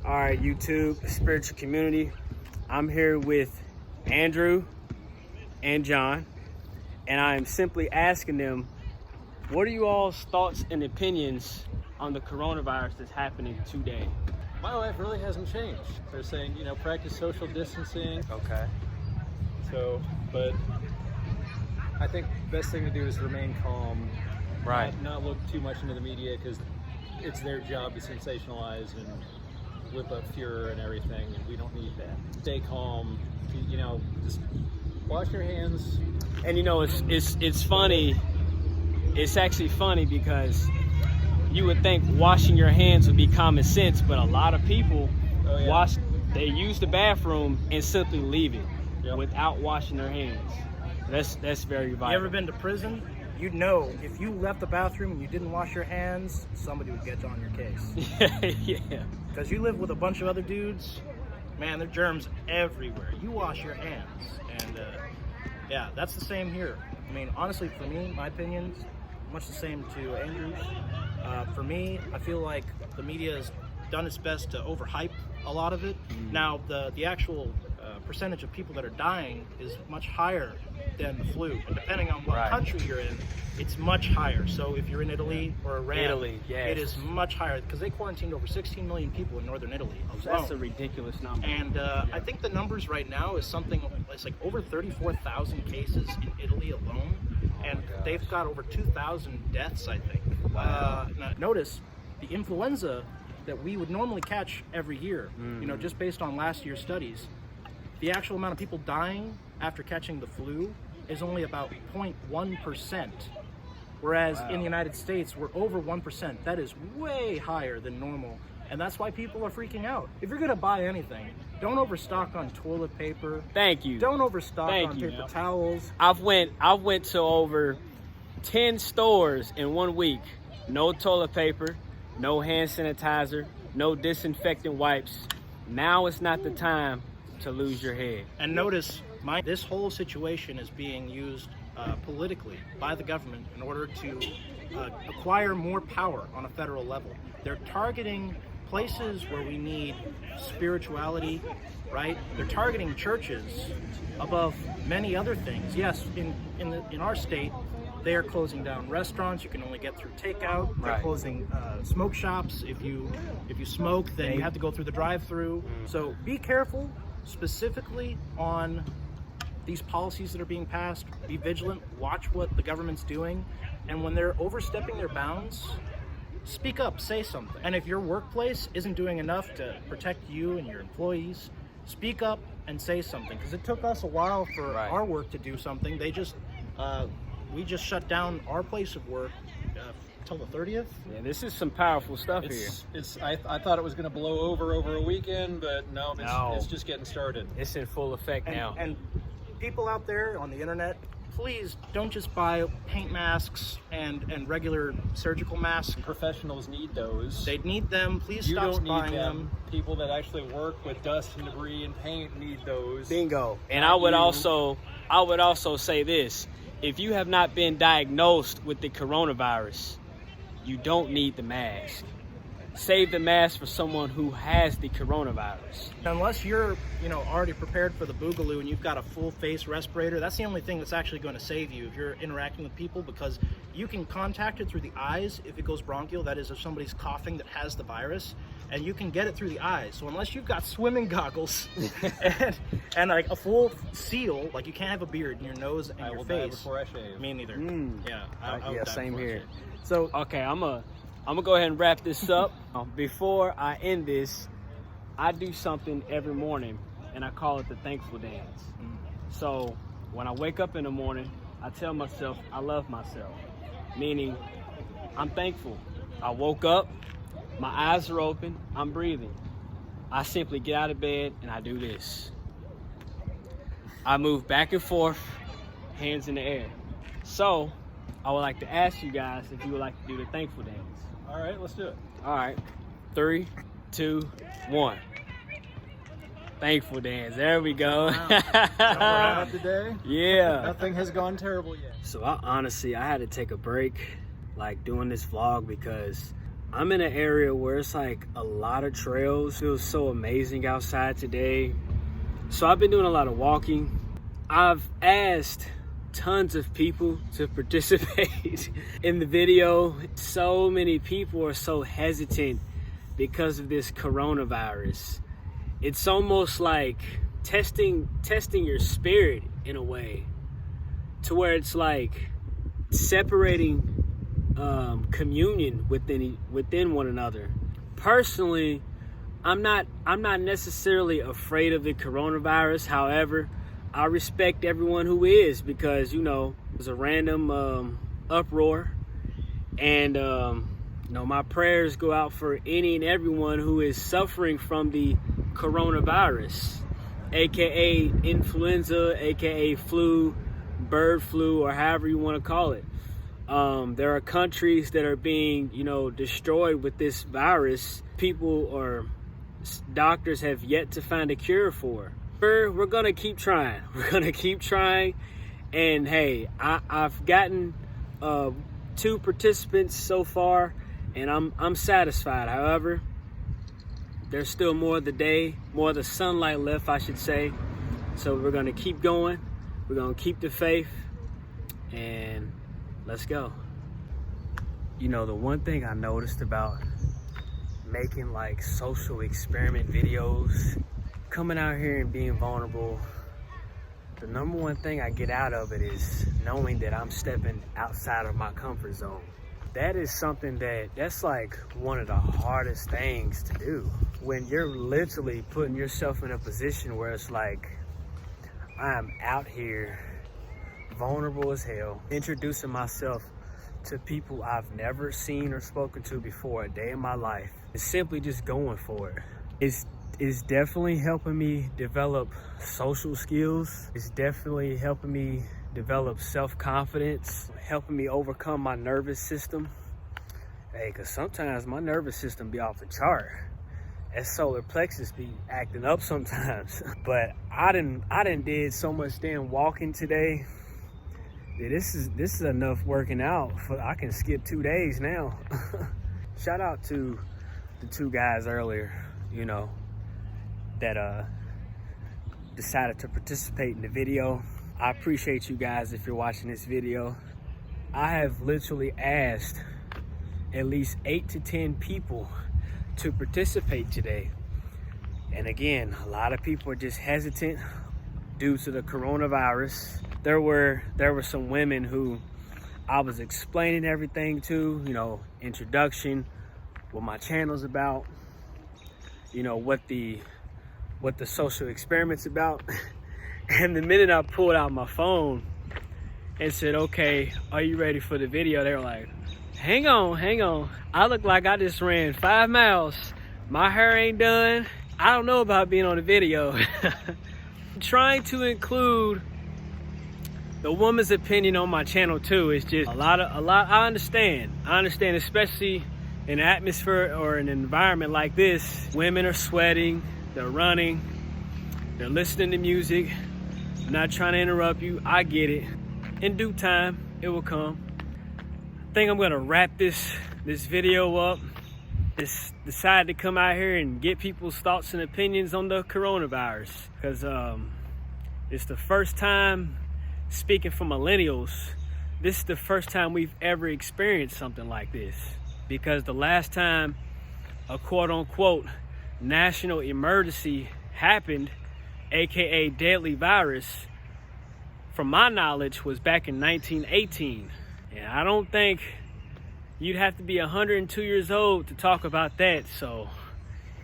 All right, YouTube, spiritual community. I'm here with Andrew and John, and I am simply asking them, what are you all's thoughts and opinions on the coronavirus that's happening today? My life really hasn't changed. They're saying, practice social distancing. Okay. So, but I think the best thing to do is remain calm. Right. Not look too much into the media because it's their job to sensationalize and whip up furor and everything, and we don't need that. Stay calm. Just wash your hands. And it's funny. It's actually funny because you would think washing your hands would be common sense, but a lot of people they use the bathroom and simply leave it without washing their hands. That's very vital. You ever been to prison? You'd know if you left the bathroom and you didn't wash your hands, somebody would get on your case. Yeah. Because you live with a bunch of other dudes, man, there are germs everywhere. You wash your hands. And that's the same here. I mean, honestly, for me, my opinion's much the same to Andrew's. For me, I feel like the media has done its best to overhype a lot of it. Now, the actual percentage of people that are dying is much higher than the flu. And depending on what country you're in, it's much higher. So if you're in Italy or Iran, it is much higher because they quarantined over 16 million people in northern Italy alone. That's a ridiculous number. And I think the numbers right now is it's like over 34,000 cases in Italy alone. And they've got over 2,000 deaths, I think. Now, notice the influenza that we would normally catch every year, just based on last year's studies, the actual amount of people dying after catching the flu is only about 0.1%. Whereas in the United States, we're over 1%. That is way higher than normal. And that's why people are freaking out. If you're gonna buy anything, don't overstock on toilet paper. Thank you. Don't overstock on paper towels. I've went to over 10 stores in 1 week. No toilet paper, no hand sanitizer, no disinfectant wipes. Now is not the time to lose your head. And notice, this whole situation is being used politically by the government in order to acquire more power on a federal level. They're targeting places where we need spirituality, right? They're targeting churches above many other things. Yes, in our state, they are closing down restaurants. You can only get through takeout. They're closing smoke shops. If you smoke, then you have to go through the drive-through. So be careful, specifically on these policies that are being passed. Be vigilant. Watch what the government's doing. And when they're overstepping their bounds, speak up, say something. And if your workplace isn't doing enough to protect you and your employees, speak up and say something. Because it took us a while for our work to do something. We just shut down our place of work till the 30th. Yeah, this is some powerful stuff here. I thought it was going to blow over a weekend, but no, it's just getting started. It's in full effect now. And people out there on the internet, please don't just buy paint masks and regular surgical masks. Professionals need those. They need them. Please you stop don't buying need them. People that actually work with dust and debris and paint need those. Bingo. And I would also say this. If you have not been diagnosed with the coronavirus, you don't need the mask. Save the mask for someone who has the coronavirus. Unless you're, already prepared for the boogaloo and you've got a full face respirator, that's the only thing that's actually going to save you if you're interacting with people, because you can contact it through the eyes if it goes bronchial. That is, if somebody's coughing that has the virus, and you can get it through the eyes. So unless you've got swimming goggles and like a full seal, like you can't have a beard in your nose and your face. Die before I shave. Me neither. Yeah. Yeah, same here. So okay, I'm gonna go ahead and wrap this up. Before I end this, I do something every morning, and I call it the thankful dance. So when I wake up in the morning, I tell myself I love myself, meaning I'm thankful. I woke up, my eyes are open, I'm breathing. I simply get out of bed and I do this. I move back and forth, hands in the air. So I would like to ask you guys if you would like to do the thankful dance. All right, let's do it. All right, 3, 2, 1. Thankful dance. There we go. Wow. Today? Yeah. Nothing has gone terrible yet. So I had to take a break, like doing this vlog, because I'm in an area where it's like a lot of trails. It feels so amazing outside today. So I've been doing a lot of walking. I've asked tons of people to participate in the video. So many people are so hesitant because of this coronavirus. It's almost like testing your spirit in a way, to where it's like separating communion within one another. Personally, I'm not necessarily afraid of the coronavirus. However, I respect everyone who is, because, you know, there's a random uproar, and my prayers go out for any and everyone who is suffering from the coronavirus, aka influenza, aka flu, bird flu, or however you want to call it. There are countries that are being, destroyed with this virus. People or doctors have yet to find a cure for. We're gonna keep trying. We're gonna keep trying. And hey, I've gotten 2 participants so far, and I'm satisfied. However, there's still more of the sunlight left, I should say. So we're gonna keep going. We're gonna keep the faith, and let's go. The one thing I noticed about making like social experiment videos, coming out here and being vulnerable, the number one thing I get out of it is knowing that I'm stepping outside of my comfort zone. That is something that's like one of the hardest things to do, when you're literally putting yourself in a position where it's like, I'm out here vulnerable as hell, introducing myself to people I've never seen or spoken to before a day in my life, and simply just going for it. It's definitely helping me develop social skills. It's definitely helping me develop self-confidence, helping me overcome my nervous system. Hey, because sometimes my nervous system be off the chart. That solar plexus be acting up sometimes. But I done did so much damn walking today. Yeah, this is enough working out for I can skip 2 days now. Shout out to the 2 guys earlier, that decided to participate in the video. I appreciate you guys if you're watching this video. I have literally asked at least 8 to 10 people to participate today. And again, a lot of people are just hesitant due to the coronavirus. There were some women who I was explaining everything to, introduction, what my channel's about, what the social experiment's about. And the minute I pulled out my phone and said, okay, are you ready for the video? They were like, hang on. I look like I just ran 5 miles. My hair ain't done. I don't know about being on the video. Trying to include the woman's opinion on my channel too is just a lot. I understand, especially in an atmosphere or an environment like this. Women are sweating, they're running, they're listening to music. I'm not trying to interrupt you, I get it. In due time, it will come. I think I'm gonna wrap this video up. Just decided to come out here and get people's thoughts and opinions on the coronavirus, because it's the first time, speaking for millennials, this is the first time we've ever experienced something like this, because the last time a quote-unquote national emergency happened, aka deadly virus, from my knowledge, was back in 1918. And I don't think you'd have to be 102 years old to talk about that. So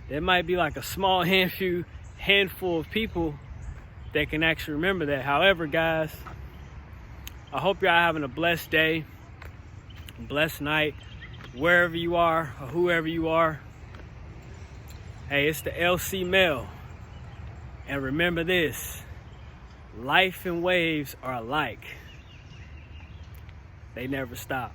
there might be like a small handful of people that can actually remember that. However, guys, I hope y'all having a blessed day, a blessed night, wherever you are or whoever you are. Hey, it's the LC Mel. And remember this, life and waves are alike. They never stop.